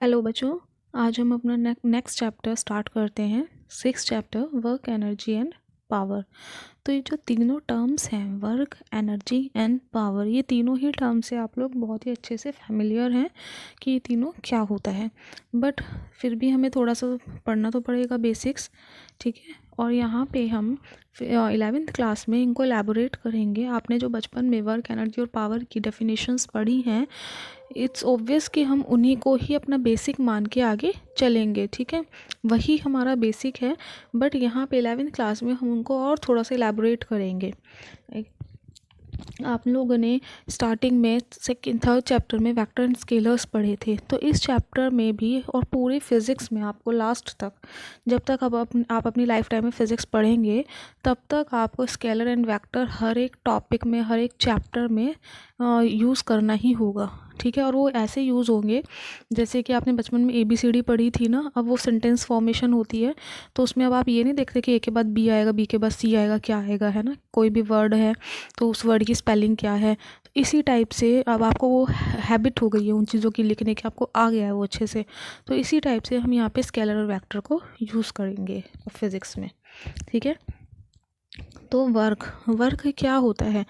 Hello बच्चों। आज हम अपना नेक्स्ट चैप्टर स्टार्ट करते हैं। 6th chapter work energy and power. तो ये जो तीनों टर्म्स हैं वर्क एनर्जी एंड पावर, ये तीनों ही टर्म्स से आप लोग बहुत ही अच्छे से फैमिलियर हैं कि ये तीनों क्या होता है। बट फिर भी हमें थोड़ा सा पढ़ना तो पड़ेगा बेसिक्स, ठीक है। और यहाँ पे हम 11th क्लास में इनको एलैबोरेट करेंगे। आपने जो बचपन में वर्क एनर्जी और पावर की डेफिनेशंस पढ़ी हैं, इट्स ऑब्वियस कि हम उन्हीं को ही अपना बेसिक मान के आगे चलेंगे, ठीक है। वही हमारा बेसिक है, बट यहाँ पे 11th क्लास में हम उनको और थोड़ा सा एलैबोरेट करेंगे। आप लोगों ने स्टार्टिंग में सेकंड थर्ड चैप्टर में वेक्टर एंड स्केलर्स पढ़े थे, तो इस चैप्टर में भी और पूरे फिज़िक्स में आपको लास्ट तक, जब तक आप अपनी लाइफ टाइम में फ़िज़िक्स पढ़ेंगे, तब तक आपको स्केलर एंड वेक्टर हर एक टॉपिक में, हर एक चैप्टर में यूज़ करना ही होगा, ठीक है। और वो ऐसे यूज़ होंगे जैसे कि आपने बचपन में ABCD पढ़ी थी ना, अब वो सेंटेंस फॉर्मेशन होती है, तो उसमें अब आप ये नहीं देखते कि A के बाद B आएगा, B के बाद C आएगा, क्या आएगा, है ना। कोई भी वर्ड है तो उस वर्ड की स्पेलिंग क्या है, तो इसी टाइप से अब आपको वो हैबिट हो गई है उन चीज़ों की लिखने की, आपको आ गया है वो अच्छे से। तो इसी टाइप से हम यहाँ पे स्केलर और वेक्टर को यूज़ करेंगे फिज़िक्स में, ठीक है। तो वर्क क्या होता है?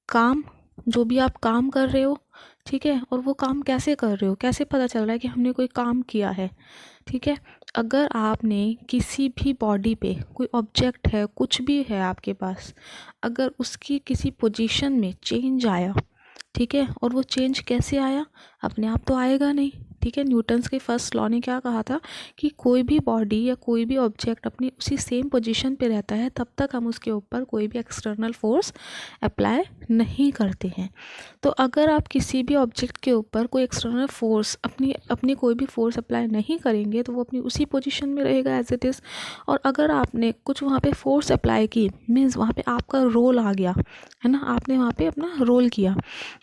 काम, जो भी आप काम कर रहे हो, ठीक है। और वो काम कैसे कर रहे हो, कैसे पता चल रहा है कि हमने कोई काम किया है, ठीक है। अगर आपने किसी भी बॉडी पे कोई ऑब्जेक्ट है, कुछ भी है आपके पास, अगर उसकी किसी पोजीशन में चेंज आया, ठीक है, और वो चेंज कैसे आया, अपने आप तो आएगा नहीं, ठीक है। न्यूटन्स के फर्स्ट लॉ ने क्या कहा था कि कोई भी बॉडी या कोई भी ऑब्जेक्ट अपनी उसी सेम पोजीशन पे रहता है तब तक हम उसके ऊपर कोई भी एक्सटर्नल फोर्स अप्लाई नहीं करते हैं। तो अगर आप किसी भी ऑब्जेक्ट के ऊपर कोई एक्सटर्नल फोर्स, अपनी कोई भी फोर्स अप्लाई नहीं करेंगे, तो वो अपनी उसी पोजीशन में रहेगा एज इट इज़। और अगर आपने कुछ वहाँ पे फोर्स अप्लाई की, मीन्स वहाँ पे आपका रोल आ गया, है ना, आपने वहाँ पे अपना रोल किया,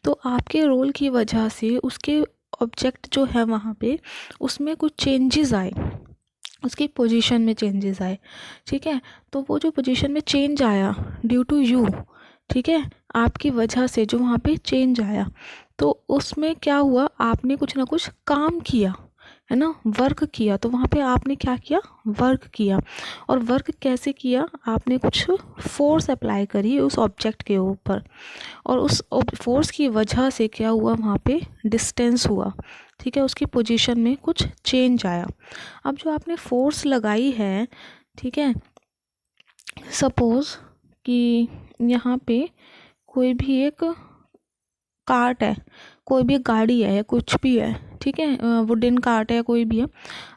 तो आपके रोल की वजह से उसके ऑब्जेक्ट जो है वहाँ पे, उसमें कुछ चेंजेस आए, उसकी पोजीशन में चेंजेस आए, ठीक है। तो वो जो पोजीशन में चेंज आया ड्यू टू यू, ठीक है, आपकी वजह से जो वहाँ पे चेंज आया, तो उसमें क्या हुआ, आपने कुछ ना कुछ काम किया, है ना, वर्क किया। तो वहाँ पे आपने क्या किया, वर्क किया। और वर्क कैसे किया, आपने कुछ फोर्स अप्लाई करी उस ऑब्जेक्ट के ऊपर, और उस फोर्स की वजह से क्या हुआ, वहाँ पे डिस्टेंस हुआ, ठीक है, उसकी पोजीशन में कुछ चेंज आया। अब जो आपने फोर्स लगाई है, ठीक है, सपोज़ कि यहाँ पे कोई भी एक कार्ट है, कोई भी गाड़ी है या कुछ भी है, ठीक है, वुडन कार्ट है, कोई भी है।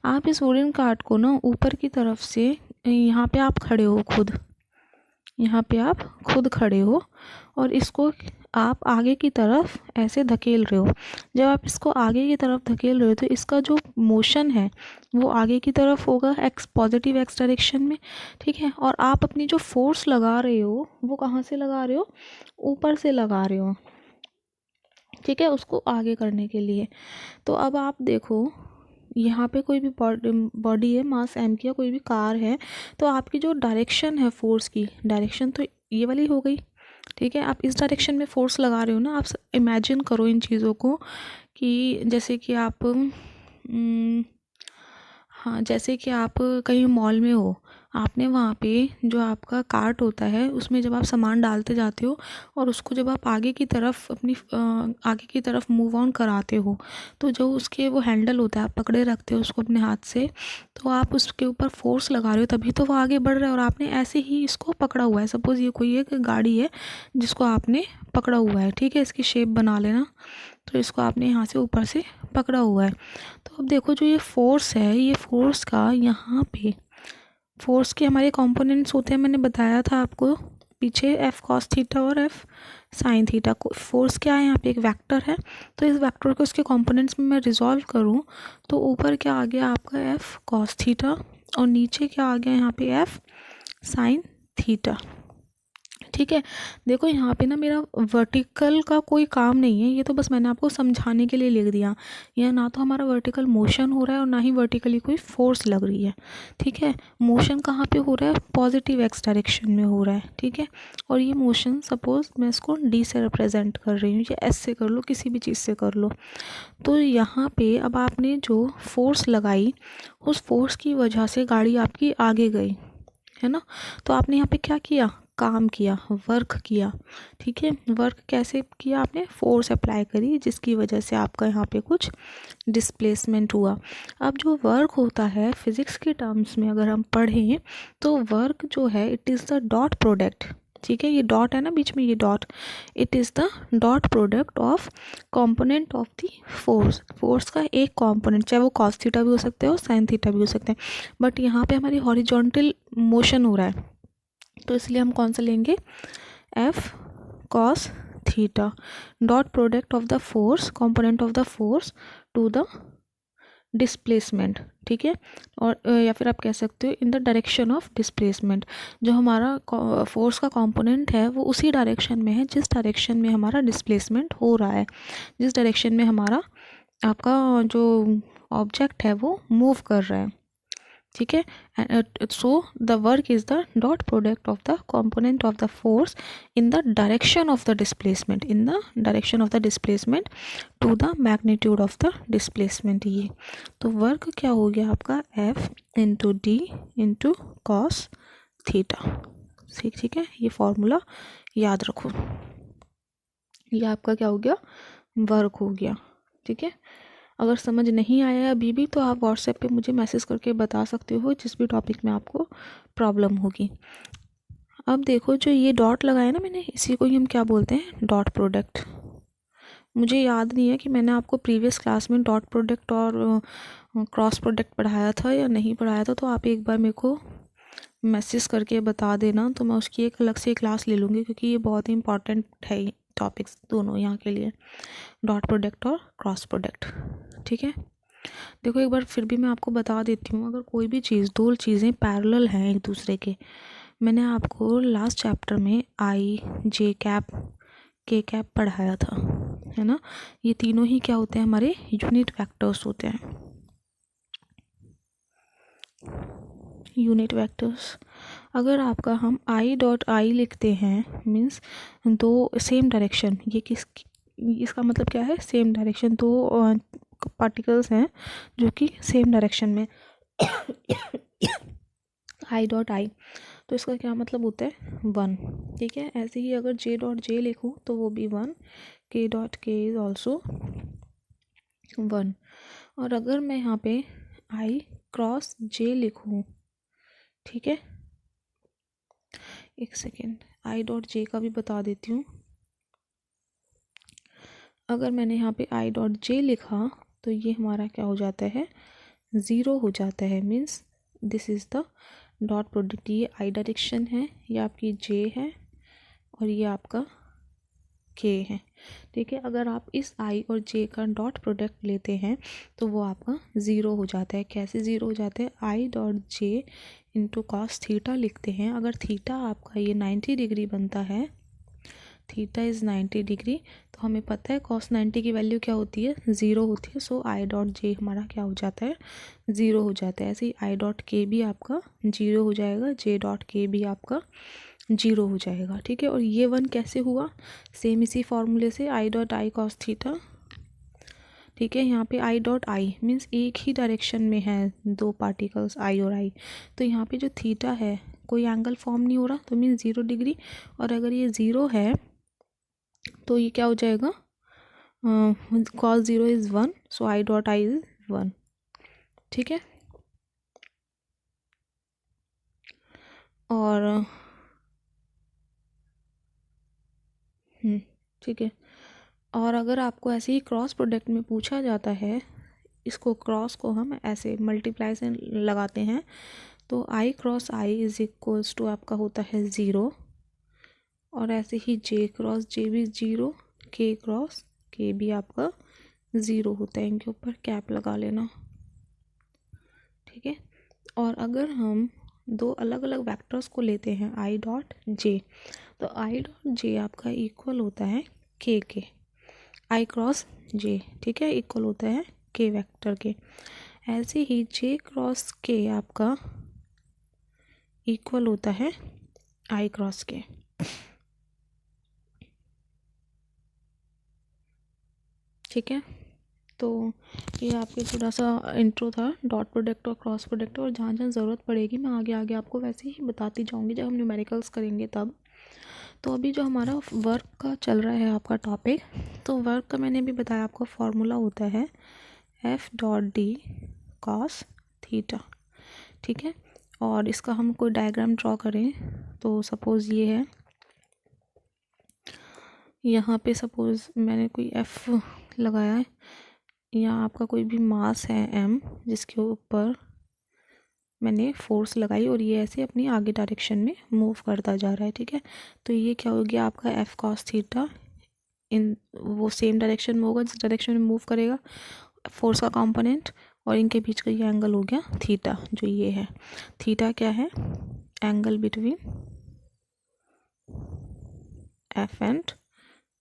आप इस वुडन कार्ट को ना ऊपर की तरफ से, यहाँ पे आप खड़े हो खुद, यहाँ पे आप खुद खड़े हो, और इसको आप आगे की तरफ ऐसे धकेल रहे हो। जब आप इसको आगे की तरफ धकेल रहे हो तो इसका जो मोशन है वो आगे की तरफ होगा, पॉजिटिव एक्स डायरेक्शन में, ठीक है। और आप अपनी जो फोर्स लगा रहे हो वो कहाँ से लगा रहे हो, ऊपर से लगा रहे हो, ठीक है, उसको आगे करने के लिए। तो अब आप देखो, यहाँ पे कोई भी बॉडी है, मास m की, या कोई भी कार है, तो आपकी जो डायरेक्शन है फोर्स की, डायरेक्शन तो ये वाली हो गई, ठीक है। आप इस डायरेक्शन में फोर्स लगा रहे हो ना। आप इमेजिन करो इन चीज़ों को कि जैसे कि आप हाँ, जैसे कि आप कहीं मॉल में हो, आपने वहाँ पे जो आपका कार्ट होता है उसमें जब आप सामान डालते जाते हो, और उसको जब आप आगे की तरफ आगे की तरफ मूव ऑन कराते हो, तो जो उसके वो हैंडल होता है, आप पकड़े रखते हो उसको अपने हाथ से, तो आप उसके ऊपर फोर्स लगा रहे हो, तभी तो वो आगे बढ़ रहा है। और आपने ऐसे ही इसको पकड़ा हुआ है, सपोज़ ये कोई एक गाड़ी है जिसको आपने पकड़ा हुआ है, ठीक है, इसकी शेप बना लेना। तो इसको आपने यहाँ से ऊपर से पकड़ा हुआ है। तो अब देखो, जो ये फोर्स है, ये फोर्स का यहाँ पे, फोर्स के हमारे कंपोनेंट्स होते हैं, मैंने बताया था आपको पीछे, एफ कॉस थीटा और एफ साइन थीटा को। फोर्स क्या है, यहाँ पे एक वेक्टर है, तो इस वेक्टर को इसके कंपोनेंट्स में मैं रिजॉल्व करूँ तो ऊपर क्या आ गया आपका एफ कॉस थीटा, और नीचे क्या आ गया यहाँ पे एफ साइन थीटा, ठीक है। देखो यहाँ पे ना मेरा वर्टिकल का कोई काम नहीं है, ये तो बस मैंने आपको समझाने के लिए लिख दिया। यह ना तो हमारा वर्टिकल मोशन हो रहा है और ना ही वर्टिकली कोई फोर्स लग रही है। ठीक है, मोशन कहाँ पे हो रहा है, पॉजिटिव एक्स डायरेक्शन में हो रहा है। ठीक है, और ये मोशन सपोज मैं इसको डी से रिप्रेजेंट कर रही हूँ, या एस से कर लो, किसी भी चीज़ से कर लो। तो यहाँ पे अब आपने जो फोर्स लगाई, उस फोर्स की वजह से गाड़ी आपकी आगे गई, है ना। तो आपने यहाँ पे क्या किया, काम किया, वर्क किया। ठीक है, वर्क कैसे किया आपने, फोर्स अप्लाई करी, जिसकी वजह से आपका यहाँ पे कुछ डिस्प्लेसमेंट हुआ। अब जो वर्क होता है फिज़िक्स के टर्म्स में अगर हम पढ़ें, तो वर्क जो है it is the dot product. ठीक है, ये डॉट है ना बीच में, ये dot, it is the dot product of component of the force. Force का एक कंपोनेंट, चाहे वो कॉस थीटा भी हो सकता है और साइन थीटा भी हो सकते हैं, बट यहाँ पे हमारी हॉरिजॉन्टल मोशन हो रहा है, तो इसलिए हम कौन सा लेंगे, F cos theta, dot product of the force, component of the force to the displacement. ठीक है, और या फिर आप कह सकते हो in the direction of displacement. जो हमारा फोर्स का कंपोनेंट है वो उसी डायरेक्शन में है जिस डायरेक्शन में हमारा डिस्प्लेसमेंट हो रहा है, जिस डायरेक्शन में हमारा आपका जो ऑब्जेक्ट है वो मूव कर रहा है। ठीक है, so the work is the dot product of the component of the force in the direction of the displacement, in the direction of the displacement to the magnitude of the displacement. ये तो work क्या हो गया आपका, F into D into cos theta. ठीक है, ये formula याद रखो, ये आपका क्या हो गया, वर्क हो गया। ठीक है, अगर समझ नहीं आया अभी भी तो आप व्हाट्सएप पे मुझे मैसेज करके बता सकते हो, जिस भी टॉपिक में आपको प्रॉब्लम होगी। अब देखो जो ये डॉट लगाया ना मैंने, इसी को ही हम क्या बोलते हैं, डॉट प्रोडक्ट। मुझे याद नहीं है कि मैंने आपको प्रीवियस क्लास में डॉट प्रोडक्ट और क्रॉस प्रोडक्ट पढ़ाया था या नहीं पढ़ाया था, तो आप एक बार मेरे को मैसेज करके बता देना, तो मैं उसकी एक अलग से क्लास ले लूँगी, क्योंकि ये बहुत ही इंपॉर्टेंट है टॉपिक्स दोनों यहाँ के लिए, डॉट प्रोडक्ट और क्रॉस प्रोडक्ट। ठीक है, देखो एक बार फिर भी मैं आपको बता देती हूँ, अगर कोई भी चीज़, दो चीज़ें पैरेलल हैं एक दूसरे के, मैंने आपको लास्ट चैप्टर में आई, जे कैप, के कैप पढ़ाया था, है ना। ये तीनों ही क्या होते हैं, हमारे यूनिट वेक्टर्स होते हैं, यूनिट वेक्टर्स। अगर आपका हम आई डॉट आई लिखते हैं, मीन्स दो सेम डायरेक्शन, ये किस, इसका मतलब क्या है, सेम डायरेक्शन, दो पार्टिकल्स हैं जो कि सेम डायरेक्शन में आई डॉट आई, तो इसका क्या मतलब होता है, वन। ठीक है, ऐसे ही अगर जे डॉट जे लिखूँ तो वो भी वन, के डॉट के इज़ ऑल्सो वन। और अगर मैं यहाँ पे आई क्रॉस जे लिखूँ, ठीक है, एक सेकेंड, आई डॉट जे का भी बता देती हूँ। अगर मैंने यहाँ पे आई डॉट जे लिखा तो ये हमारा क्या हो जाता है, ज़ीरो हो जाता है, means this is the dot product. ये आई डायरेक्शन है, ये आपकी जे है और ये आपका के है। ठीक है, अगर आप इस आई और जे का डॉट प्रोडक्ट लेते हैं तो वो आपका ज़ीरो हो जाता है। कैसे ज़ीरो हो जाता है, I dot J into cos theta लिखते हैं। अगर थीटा आपका ये 90 डिग्री बनता है, थीटा इज़ 90 डिग्री, तो हमें पता है कॉस 90 की वैल्यू क्या होती है, ज़ीरो होती है। सो आई डॉट जे हमारा क्या हो जाता है, ज़ीरो हो जाता है। ऐसे ही आई डॉट के भी आपका जीरो हो जाएगा, जे डॉट के भी आपका जीरो हो जाएगा। ठीक है, और ये वन कैसे हुआ, सेम इसी फॉर्मूले से, I dot I cos theta. ठीक है, यहाँ पे आई डॉट आई मीन्स एक ही डायरेक्शन में है दो पार्टिकल्स आई और आई, तो यहाँ पे जो थीटा है कोई एंगल फॉर्म नहीं हो रहा, तो मीन्स 0 डिग्री। और अगर ये ज़ीरो है तो ये क्या हो जाएगा, cos zero is one, so I dot I is one. ठीक है, और ठीक है, और अगर आपको ऐसे ही क्रॉस प्रोडक्ट में पूछा जाता है, इसको क्रॉस को हम ऐसे मल्टीप्लाई से लगाते हैं, तो I cross I is equals to आपका होता है ज़ीरो, और ऐसे ही जे क्रॉस जे भी ज़ीरो, के क्रॉस के भी आपका ज़ीरो होता है। इनके ऊपर कैप लगा लेना। ठीक है, और अगर हम दो अलग अलग वेक्टर्स को लेते हैं आई डॉट जे, तो आई डॉट जे आपका इक्वल होता है के आई क्रॉस जे, ठीक है, इक्वल होता है के वेक्टर के। ऐसे ही जे क्रॉस के आपका इक्वल होता है आई क्रॉस के। ठीक है, तो ये आपके थोड़ा सा इंट्रो था डॉट प्रोडक्ट और क्रॉस प्रोडक्ट, और जहाँ जहाँ ज़रूरत पड़ेगी मैं आगे आगे आपको वैसे ही बताती जाऊँगी जब हम न्यूमेरिकल्स करेंगे तब। तो अभी जो हमारा वर्क का चल रहा है आपका टॉपिक, तो वर्क का मैंने भी बताया आपका फॉर्मूला होता है F dot D cos theta. ठीक है, और इसका हम कोई डायग्राम ड्रॉ करें तो सपोज़ ये है, यहाँ पे सपोज़ मैंने कोई एफ़ लगाया है, यहाँ आपका कोई भी मास है एम जिसके ऊपर मैंने फोर्स लगाई और ये ऐसे अपनी आगे डायरेक्शन में मूव करता जा रहा है। ठीक है, तो ये क्या हो गया आपका एफ कॉस थीटा, इन वो सेम डायरेक्शन में होगा जिस डायरेक्शन में मूव करेगा फोर्स का कंपोनेंट, और इनके बीच का ये एंगल हो गया थीटा, जो ये है थीटा क्या है, angle between F and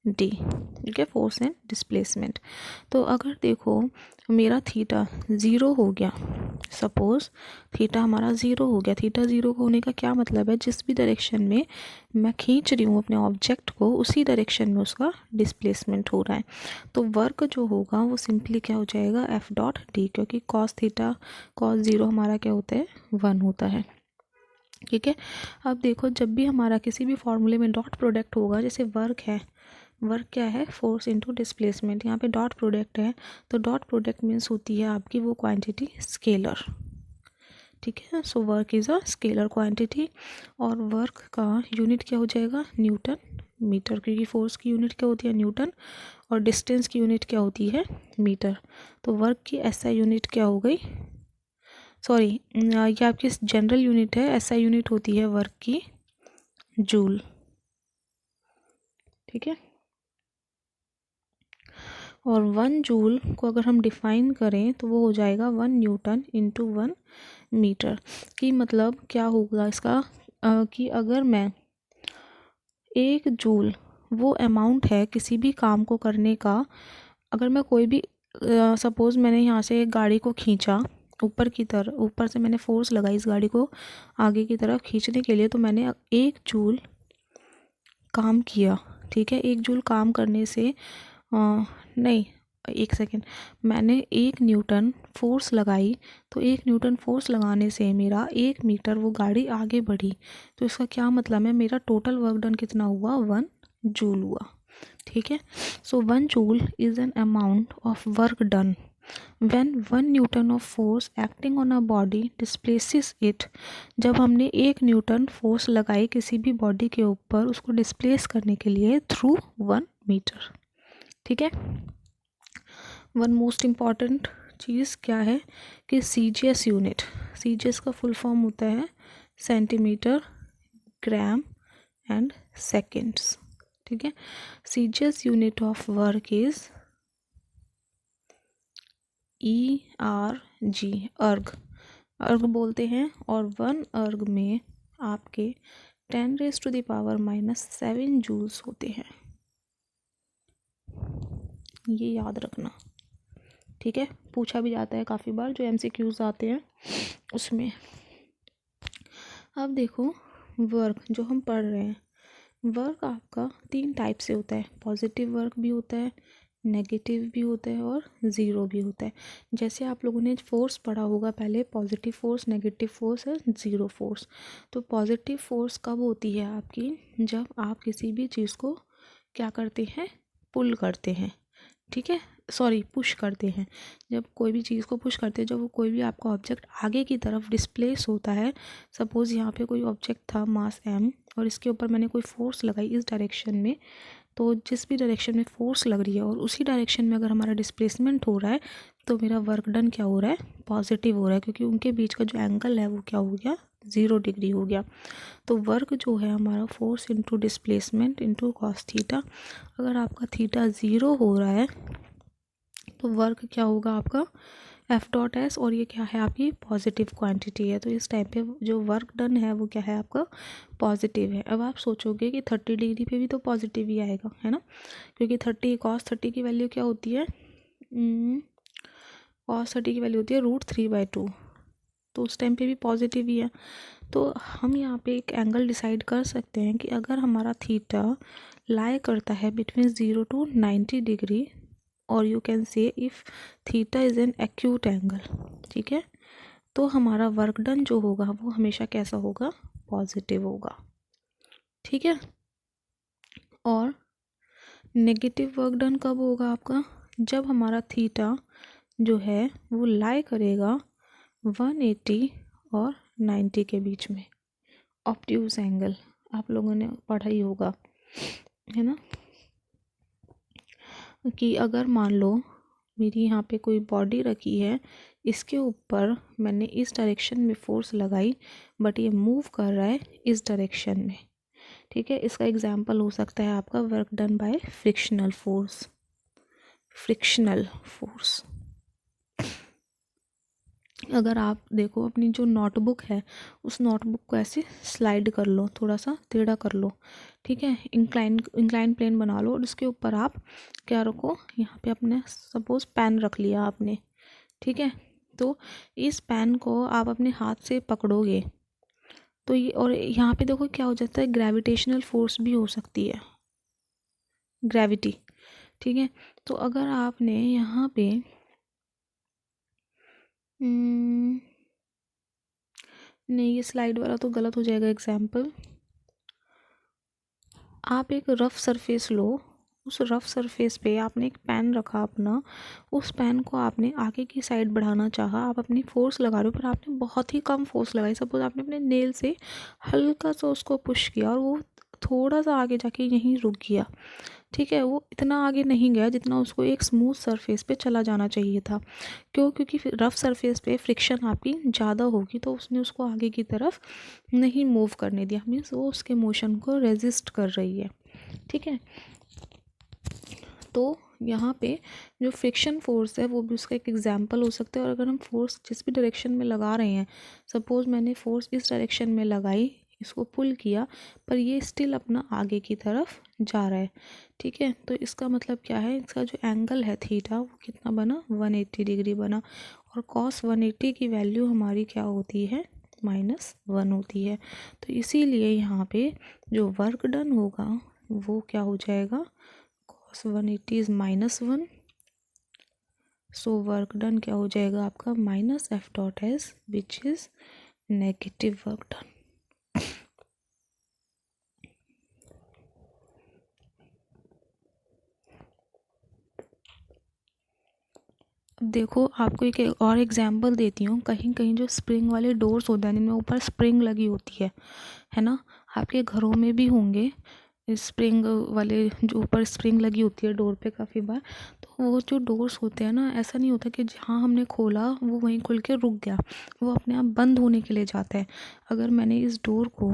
D, ठीक है, फोर्स एंड डिस्प्लेसमेंट। तो अगर देखो मेरा थीटा ज़ीरो हो गया, सपोज़ थीटा हमारा ज़ीरो हो गया, थीटा ज़ीरो होने का क्या मतलब है, जिस भी डायरेक्शन में मैं खींच रही हूँ अपने ऑब्जेक्ट को उसी डायरेक्शन में उसका डिस्प्लेसमेंट हो रहा है। तो वर्क जो होगा वो सिंपली क्या हो जाएगा एफ डॉट डी, क्योंकि कॉस थीटा कॉस ज़ीरो हमारा क्या होता है 1 होता है। ठीक है, अब देखो जब भी हमारा किसी भी फॉर्मूले में डॉट प्रोडक्ट होगा, जैसे वर्क है, वर्क क्या है फोर्स इनटू डिस्प्लेसमेंट, यहाँ पे डॉट प्रोडक्ट है, तो डॉट प्रोडक्ट मीन्स होती है आपकी वो क्वांटिटी स्केलर। ठीक है, so work is a scalar quantity, और वर्क का यूनिट क्या हो जाएगा न्यूटन मीटर, क्योंकि फोर्स की यूनिट क्या होती है न्यूटन और डिस्टेंस की यूनिट क्या होती है मीटर। तो वर्क की एसआई यूनिट क्या हो गई, सॉरी ये आपकी जनरल यूनिट है, एसआई यूनिट होती है वर्क की जूल। ठीक है, और 1 जूल को अगर हम डिफ़ाइन करें तो वो हो जाएगा 1 न्यूटन इंटू 1 मीटर। कि मतलब क्या होगा इसका कि अगर मैं 1 जूल वो अमाउंट है किसी भी काम को करने का, अगर मैं कोई भी सपोज़ मैंने यहाँ से एक गाड़ी को खींचा ऊपर की तरफ, ऊपर से मैंने फोर्स लगाई इस गाड़ी को आगे की तरफ खींचने के लिए, तो मैंने 1 जूल काम किया। ठीक है, 1 जूल काम करने से नहीं, एक सेकेंड, मैंने 1 न्यूटन फोर्स लगाई, तो 1 न्यूटन फोर्स लगाने से मेरा 1 मीटर वो गाड़ी आगे बढ़ी, तो इसका क्या मतलब है मेरा टोटल वर्क डन कितना हुआ 1 जूल हुआ। ठीक है, so 1 joule is an amount of work done when 1 newton of force acting on a body displaces it, जब हमने 1 न्यूटन फोर्स लगाई किसी भी बॉडी के ऊपर उसको डिस्प्लेस करने के लिए थ्रू 1 मीटर। ठीक है, वन मोस्ट इम्पॉर्टेंट चीज़ क्या है कि CGS यूनिट, CGS का फुल फॉर्म होता है सेंटीमीटर ग्राम एंड सेकेंड्स। ठीक है, CGS unit of work is ERG, अर्ग बोलते हैं, और 1 अर्ग में आपके 10⁻⁻7 जूल्स होते हैं, ये याद रखना। ठीक है, पूछा भी जाता है काफ़ी बार जो MCQs आते हैं उसमें। अब देखो वर्क जो हम पढ़ रहे हैं, वर्क आपका 3 टाइप से होता है, पॉजिटिव वर्क भी होता है, नेगेटिव भी होता है और ज़ीरो भी होता है। जैसे आप लोगों ने फोर्स पढ़ा होगा पहले, पॉजिटिव फोर्स, नेगेटिव फोर्स और ज़ीरो फोर्स। तो पॉजिटिव फोर्स कब होती है आपकी, जब आप किसी भी चीज़ को क्या करते हैं पुल करते हैं। ठीक है, सॉरी पुश करते हैं, जब कोई भी चीज़ को पुश करते हैं, जब वो कोई भी आपका ऑब्जेक्ट आगे की तरफ डिस्प्लेस होता है, सपोज़ यहाँ पे कोई ऑब्जेक्ट था मास m और इसके ऊपर मैंने कोई फोर्स लगाई इस डायरेक्शन में, तो जिस भी डायरेक्शन में फोर्स लग रही है और उसी डायरेक्शन में अगर हमारा डिस्प्लेसमेंट हो रहा है तो मेरा वर्क डन क्या हो रहा है पॉजिटिव हो रहा है, क्योंकि उनके बीच का जो एंगल है वो क्या हो गया 0 डिग्री हो गया। तो वर्क जो है हमारा force into displacement into cos theta, अगर आपका थीटा 0 हो रहा है तो वर्क क्या होगा आपका एफ डॉट एस, और ये क्या है आपकी पॉजिटिव क्वांटिटी है। तो इस टाइम पे जो वर्क डन है वो क्या है आपका पॉजिटिव है। अब आप सोचोगे कि 30 डिग्री पे भी तो पॉजिटिव ही आएगा, है ना, क्योंकि 30 cos 30 की वैल्यू क्या होती है, cos 30 की वैल्यू होती है √3/2, तो उस टाइम पे भी पॉजिटिव ही है। तो हम यहाँ पे एक एंगल डिसाइड कर सकते हैं कि अगर हमारा थीटा लाई करता है बिटवीन 0 to 90 डिग्री, और you can say if theta is an acute angle, ठीक है, तो हमारा वर्क डन जो होगा वो हमेशा कैसा होगा, पॉजिटिव होगा, ठीक है। और नेगेटिव वर्क डन कब होगा आपका, जब हमारा थीटा जो है वो लाई करेगा 180 और 90 के बीच में, ऑब्ट्यूज एंगल आप लोगों ने पढ़ा ही होगा, है ना, कि अगर मान लो मेरी यहाँ पे कोई बॉडी रखी है, इसके ऊपर मैंने इस डायरेक्शन में फोर्स लगाई, बट ये मूव कर रहा है इस डायरेक्शन में, ठीक है। इसका एग्जांपल हो सकता है आपका work done by frictional force, frictional force. अगर आप देखो अपनी जो नोटबुक है, उस नोटबुक को ऐसे स्लाइड कर लो, थोड़ा सा टेढ़ा कर लो, ठीक है, इंक्लाइन प्लेन बना लो, और उसके ऊपर आप क्या रखो, यहाँ पे अपने सपोज पेन रख लिया आपने, ठीक है। तो इस पेन को आप अपने हाथ से पकड़ोगे तो ये, और यहाँ पे देखो क्या हो जाता है, ग्रेविटेशनल फोर्स भी हो सकती है, ग्रेविटी, ठीक है। तो अगर आपने यहाँ पे नहीं, ये स्लाइड वाला तो गलत हो जाएगा एग्जाम्पल। आप एक रफ़ सरफेस लो, उस रफ़ सरफेस पे आपने एक पेन रखा अपना, उस पेन को आपने आगे की साइड बढ़ाना चाहा, आप अपनी फोर्स लगा रहे हो पर आपने बहुत ही कम फोर्स लगाई, सपोज आपने अपने नेल से हल्का सा उसको पुश किया और वो थोड़ा सा आगे जाके यहीं रुक गया, ठीक है, वो इतना आगे नहीं गया जितना उसको एक स्मूथ सरफेस पे चला जाना चाहिए था। क्यों, क्योंकि रफ़ सरफेस पे फ्रिक्शन आपकी ज़्यादा होगी, तो उसने उसको आगे की तरफ नहीं मूव करने दिया, मीन्स वो उसके मोशन को रेजिस्ट कर रही है, ठीक है। तो यहाँ पे जो फ्रिक्शन फोर्स है वो भी उसका एक एग्जाम्पल हो सकता है। और अगर हम फोर्स जिस भी डायरेक्शन में लगा रहे हैं, सपोज़ मैंने फोर्स इस डायरेक्शन में लगाई, इसको पुल किया, पर ये स्टिल अपना आगे की तरफ जा रहा है, ठीक है। तो इसका मतलब क्या है, इसका जो एंगल है थीटा वो कितना बना, 180 डिग्री बना, और कॉस 180 की वैल्यू हमारी क्या होती है, -1 होती है। तो इसीलिए यहाँ पे जो वर्क डन होगा वो क्या हो जाएगा, cos 180 is -1, so work done क्या हो जाएगा आपका -F dot S, which is negative work done. अब देखो आपको एक और एग्जांपल देती हूँ, कहीं कहीं जो स्प्रिंग वाले डोर्स होते हैं जिनमें ऊपर स्प्रिंग लगी होती है ना, आपके घरों में भी होंगे स्प्रिंग वाले, जो ऊपर स्प्रिंग लगी होती है डोर पे काफ़ी बार। तो वो जो डोर्स होते हैं ना, ऐसा नहीं होता कि जहाँ हमने खोला वो वहीं खुल के रुक गया, वो अपने आप बंद होने के लिए जाता है। अगर मैंने इस डोर को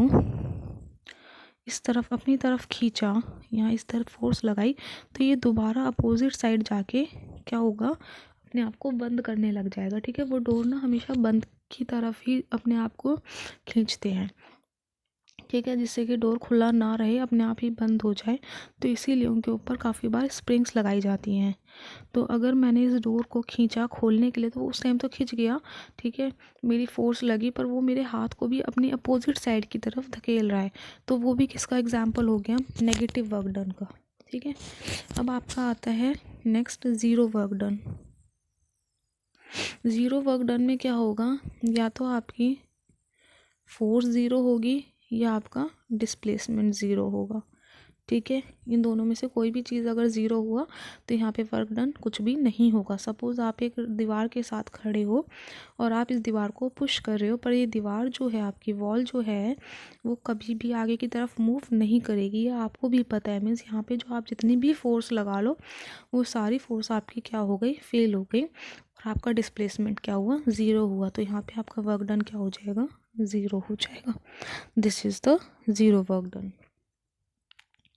इस तरफ अपनी तरफ खींचा, यहाँ इस तरफ फोर्स लगाई, तो ये दोबारा अपोजिट साइड जाके क्या होगा, अपने आप को बंद करने लग जाएगा, ठीक है। वो डोर ना हमेशा बंद की तरफ ही अपने आप को खींचते हैं, ठीक है, जिससे कि डोर खुला ना रहे, अपने आप ही बंद हो जाए। तो इसीलिए उनके ऊपर काफ़ी बार स्प्रिंग्स लगाई जाती हैं। तो अगर मैंने इस डोर को खींचा खोलने के लिए, तो उस टाइम तो खिंच गया, ठीक है, मेरी फोर्स लगी, पर वो मेरे हाथ को भी अपनी अपोजिट साइड की तरफ धकेल रहा है, तो वो भी किसका एग्जाम्पल हो गया, नेगेटिव वर्क डन का, ठीक है। अब आपका आता है next zero work done. Zero work done में क्या होगा, या तो आपकी फोर्स ज़ीरो होगी या आपका डिस्प्लेसमेंट ज़ीरो होगा, ठीक है। इन दोनों में से कोई भी चीज़ अगर ज़ीरो हुआ तो यहाँ पे वर्क डन कुछ भी नहीं होगा। सपोज़ आप एक दीवार के साथ खड़े हो और आप इस दीवार को पुश कर रहे हो, पर ये दीवार जो है, आपकी वॉल जो है, वो कभी भी आगे की तरफ मूव नहीं करेगी, ये आपको भी पता है। मीन्स यहाँ पे जो आप जितनी भी फोर्स लगा लो, वो सारी फोर्स आपकी क्या हो गई, फेल हो गई, और आपका डिस्प्लेसमेंट क्या हुआ, ज़ीरो हुआ। तो यहाँ पे आपका वर्क डन क्या हो जाएगा, ज़ीरो हो जाएगा। This is the zero work done,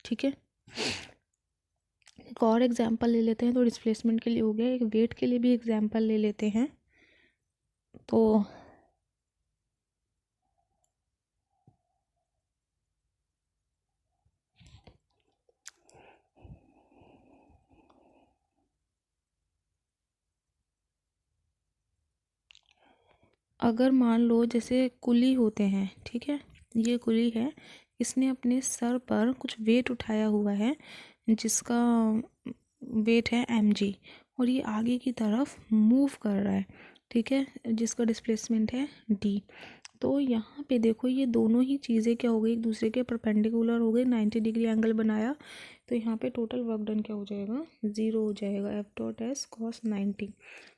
ठीक है। एक और एग्जांपल ले लेते हैं, तो डिस्प्लेसमेंट के लिए हो गया, एक वेट के लिए भी एग्जांपल ले लेते हैं। तो अगर मान लो जैसे कुली होते हैं, ठीक है, ये कुली है, इसने अपने सर पर कुछ वेट उठाया हुआ है जिसका वेट है mg, और ये आगे की तरफ मूव कर रहा है, ठीक है, जिसका डिस्प्लेसमेंट है d। तो यहाँ पे देखो ये दोनों ही चीज़ें क्या हो गई, एक दूसरे के परपेंडिकुलर हो गई, 90 डिग्री एंगल बनाया। तो यहाँ पे टोटल वर्क डन क्या हो जाएगा, 0 हो जाएगा, एफ डॉट एस कॉस 90।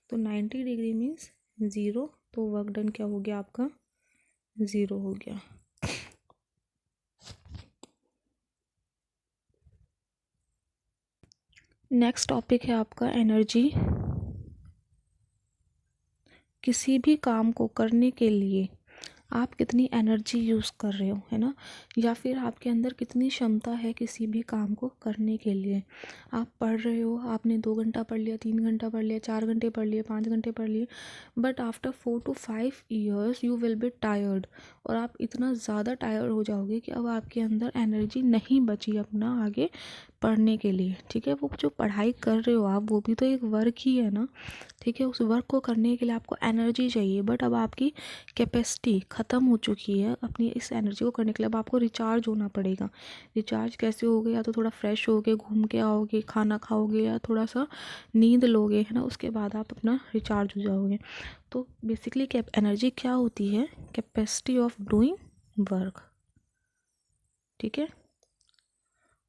तो 90 डिग्री मीन्स 0, तो वर्क डन क्या हो गया आपका, 0 हो गया। नेक्स्ट टॉपिक है आपका एनर्जी। किसी भी काम को करने के लिए आप कितनी एनर्जी यूज़ कर रहे हो, है ना, या फिर आपके अंदर कितनी क्षमता है किसी भी काम को करने के लिए। आप पढ़ रहे हो, आपने 2 घंटा पढ़ लिया, 3 घंटा पढ़ लिया, 4 घंटे पढ़ लिए, 5 घंटे पढ़ लिए, but after 4 to 5 years you will be tired, और आप इतना ज़्यादा टायर्ड हो जाओगे कि अब आपके अंदर एनर्जी नहीं बची अपना आगे पढ़ने के लिए, ठीक है। वो जो पढ़ाई कर रहे हो आप, वो भी तो एक वर्क ही है ना, ठीक है। उस वर्क को करने के लिए आपको एनर्जी चाहिए, बट अब आपकी कैपेसिटी ख़त्म हो चुकी है अपनी इस एनर्जी को करने के लिए। अब आपको रिचार्ज होना पड़ेगा। रिचार्ज कैसे होगे, या तो थोड़ा फ्रेश होगे, घूम के आओगे, खाना खाओगे, या थोड़ा सा नींद लोगे, है ना, उसके बाद आप अपना रिचार्ज हो जाओगे। तो बेसिकली एनर्जी क्या होती है, कैपेसिटी ऑफ डूइंग वर्क, ठीक है,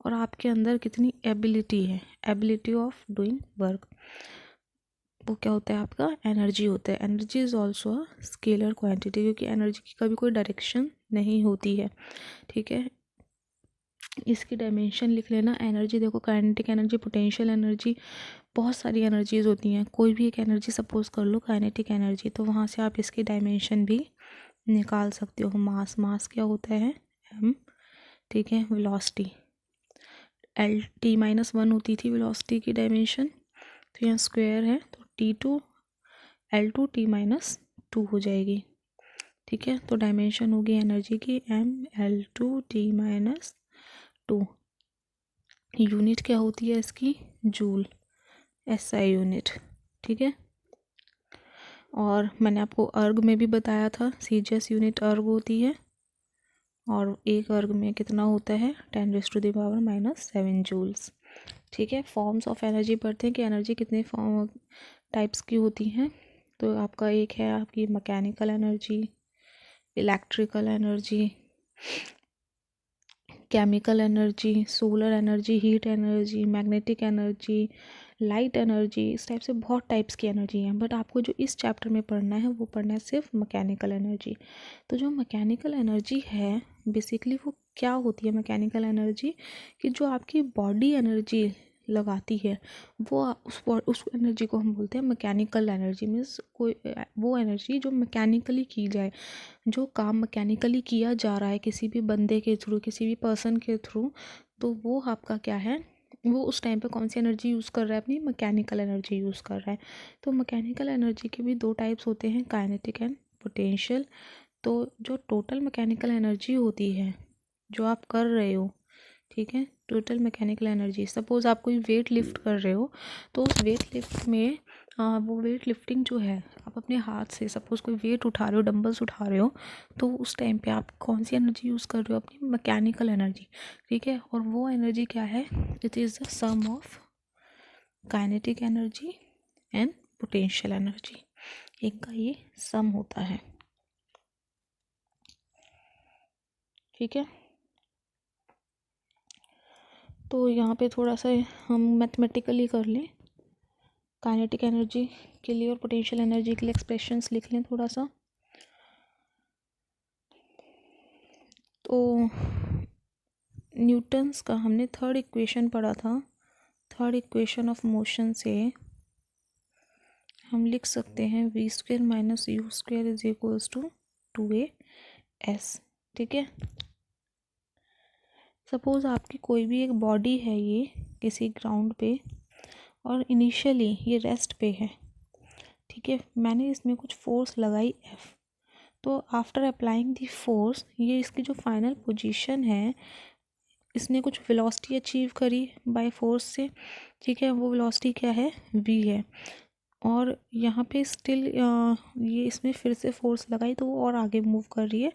और आपके अंदर कितनी एबिलिटी है, एबिलिटी ऑफ डूइंग वर्क, वो क्या होता है आपका, एनर्जी होता है। Energy is also a scalar quantity, क्योंकि एनर्जी की कभी कोई डायरेक्शन नहीं होती है, ठीक है। इसकी डायमेंशन लिख लेना। एनर्जी देखो, काइनेटिक एनर्जी, पोटेंशियल एनर्जी, बहुत सारी एनर्जीज होती हैं। कोई भी एक एनर्जी सपोज कर लो काइनेटिक एनर्जी, तो वहाँ से आप इसकी डायमेंशन भी निकाल सकते हो। मास क्या होता है, m, ठीक है। वेलोसिटी L t-1 होती थी वेलोसिटी की डायमेंशन, तो यहाँ स्क्वायर है, तो T2 L2 t-2 हो जाएगी, ठीक है। तो डायमेंशन होगी एनर्जी की mL2 t-2। यूनिट क्या होती है इसकी, जूल, SI यूनिट, ठीक है। और मैंने आपको अर्ग में भी बताया था, सीजीएस यूनिट अर्ग होती है, और एक अर्ग में कितना होता है, 10⁻⁻7 जूल्स, ठीक है। फॉर्म्स ऑफ एनर्जी पढ़ते हैं कि एनर्जी कितने फॉर्म टाइप्स की होती हैं। तो आपका एक है आपकी mechanical energy, electrical energy, chemical energy, solar energy, heat energy, magnetic energy, light energy, इस टाइप से बहुत टाइप्स की एनर्जी हैं। बट आपको जो इस चैप्टर में पढ़ना है वो पढ़ना है सिर्फ मैकेनिकल एनर्जी। तो जो मैकेनिकल एनर्जी है बेसिकली वो क्या होती है, मैकेनिकल एनर्जी कि जो आपकी बॉडी एनर्जी लगाती है, वो उस एनर्जी को हम बोलते हैं मैकेनिकल एनर्जी। मीन्स कोई वो एनर्जी जो मैकेनिकली की जाए, जो काम मैकेनिकली किया जा रहा है किसी भी बंदे के थ्रू, किसी भी पर्सन के थ्रू, तो वो आपका क्या है, वो उस टाइम पे कौन सी एनर्जी यूज़ कर रहा है, अपनी मैकेनिकल एनर्जी यूज़ कर रहा है। तो मैकेनिकल एनर्जी के भी 2 टाइप्स होते हैं, काइनेटिक एंड पोटेंशियल। तो जो टोटल मैकेनिकल एनर्जी होती है जो आप कर रहे हो, ठीक है, टोटल मैकेनिकल एनर्जी, सपोज़ आप कोई वेट लिफ्ट कर रहे हो, तो उस वेट लिफ्ट में वो वेट लिफ्टिंग जो है, आप अपने हाथ से सपोज़ कोई वेट उठा रहे हो, डंबल्स उठा रहे हो, तो उस टाइम पे आप कौन सी एनर्जी यूज़ कर रहे हो, अपनी मैकेनिकल एनर्जी, ठीक है। और वो एनर्जी क्या है, it is the sum of kinetic energy and potential energy, इनका ये सम होता है, ठीक है। तो यहाँ पे थोड़ा सा हम मैथमेटिकली कर लें, काइनेटिक एनर्जी के लिए और पोटेंशियल एनर्जी के लिए एक्सप्रेशंस लिख लें थोड़ा सा। तो न्यूटन्स का हमने थर्ड इक्वेशन पढ़ा था, थर्ड इक्वेशन ऑफ मोशन से हम लिख सकते हैं v² - u² is equals to 2a_s, ठीक है। सपोज़ आपकी कोई भी एक बॉडी है, ये किसी ग्राउंड पे, और इनिशियली ये रेस्ट पे है, ठीक है, मैंने इसमें कुछ फोर्स लगाई F, तो आफ्टर अप्लाइंग दी फोर्स ये इसकी जो फाइनल पोजीशन है, इसने कुछ वेलोसिटी अचीव करी बाय फोर्स से, ठीक है, वो वेलोसिटी क्या है, v है। और यहाँ पे स्टिल ये इसमें फिर से फोर्स लगाई तो वो और आगे मूव कर रही है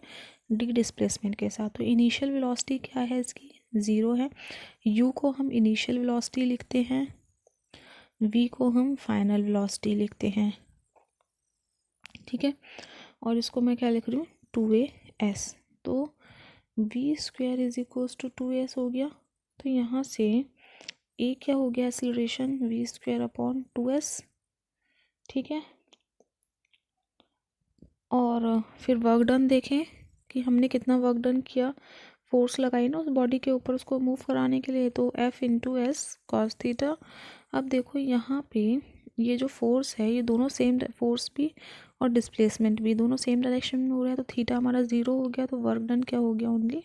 डी डिस्प्लेसमेंट के साथ। तो इनिशियल वेलोसिटी क्या है इसकी, 0 है। u को हम इनिशियल वेलोसिटी लिखते हैं, v को हम फाइनल वेलोसिटी लिखते हैं, ठीक है। और इसको मैं क्या लिख रही हूँ, 2as। तो v square is equals to 2s हो गया। तो यहाँ से a क्या हो गया, acceleration v square upon 2s, ठीक है। और फिर वर्क डन देखें कि हमने कितना वर्क डन किया, फोर्स लगाई ना उस बॉडी के ऊपर उसको मूव कराने के लिए, तो F into S cos theta. अब देखो यहाँ पे ये जो फोर्स है ये दोनों सेम, फोर्स भी और डिस्प्लेसमेंट भी दोनों सेम डायरेक्शन में हो रहा है, तो थीटा हमारा 0 हो गया। तो वर्क डन क्या हो गया, only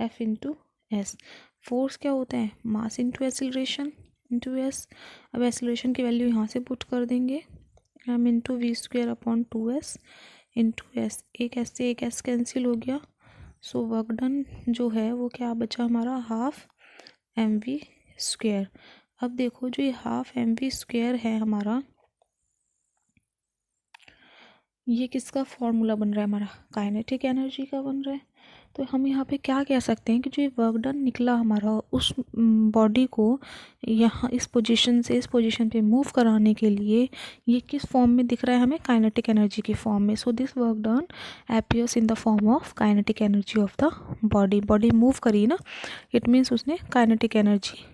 F into S. Force क्या होता है, mass into acceleration into S. अब एक्सीलरेशन की वैल्यू यहाँ से पुट कर देंगे, m into V square upon 2s into S. एक एस से एक एस कैंसिल हो गया, सो वर्क डन जो है वो क्या बचा हमारा, हाफ mv स्क्वायर। अब देखो जो ये हाफ mv स्क्वायर है हमारा, ये किसका फॉर्मूला बन रहा है, हमारा काइनेटिक एनर्जी का बन रहा है। तो हम यहाँ पे क्या कह सकते हैं कि जो ये वर्क डन निकला हमारा, उस बॉडी को यहाँ इस पोजीशन से इस पोजीशन पे मूव कराने के लिए ये किस फॉर्म में दिख रहा है हमें, काइनेटिक एनर्जी की फॉर्म में। So this work done appears in the form of kinetic energy of the body. Body move करी ना, इट मीन्स उसने काइनेटिक एनर्जी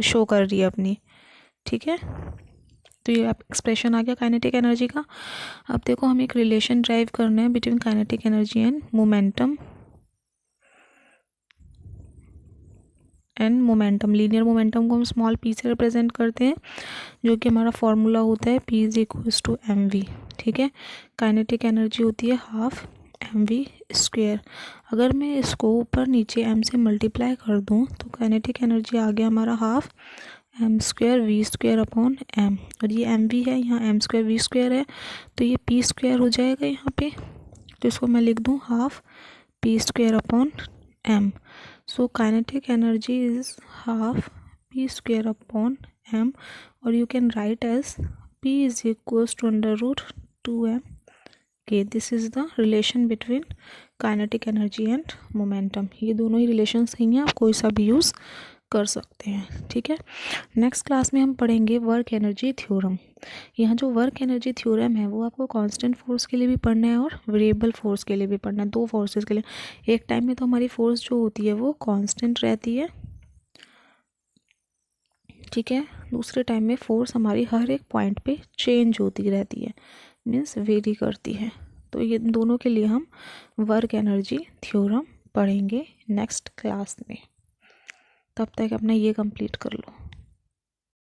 शो कर रही है अपनी, ठीक है। तो ये एक्सप्रेशन आ गया काइनेटिक एनर्जी का। अब देखो हमें एक रिलेशन ड्राइव करना है between kinetic energy and momentum. Linear momentum को हम स्मॉल p से रिप्रेजेंट करते हैं, जो कि हमारा फॉर्मूला होता है p is equals to mv, ठीक है। काइनेटिक एनर्जी होती है हाफ mv स्क्वेयर। अगर मैं इसको ऊपर नीचे m से मल्टीप्लाई कर दूं तो काइनेटिक एनर्जी आ गया हमारा half m square V square upon m। और ये mv है, यहाँ m स्क्वायर वी स्क्वायर है, तो ये p स्क्वायर हो जाएगा यहाँ पे। तो इसको मैं लिख दूँ half p square upon m। So kinetic energy is half p square upon m, और you can write as p is equals to √2m K. This is the relation between kinetic energy and momentum. ये दोनों ही relation सही हैं, आप कोई सा भी use कर सकते हैं, ठीक है। नेक्स्ट क्लास में हम पढ़ेंगे वर्क एनर्जी थ्योरम। यहाँ जो वर्क एनर्जी थ्योरम है वो आपको कांस्टेंट फोर्स के लिए भी पढ़ना है और वेरिएबल फोर्स के लिए भी पढ़ना है, दो फोर्सेस के लिए। एक टाइम में तो हमारी फोर्स जो होती है वो कांस्टेंट रहती है, ठीक है। दूसरे टाइम में फोर्स हमारी हर एक पॉइंट पे चेंज होती रहती है, मीन्स वेरी करती है। तो ये दोनों के लिए हम वर्क एनर्जी थ्योरम पढ़ेंगे नेक्स्ट क्लास में। तब तक अपना ये कंप्लीट कर लो।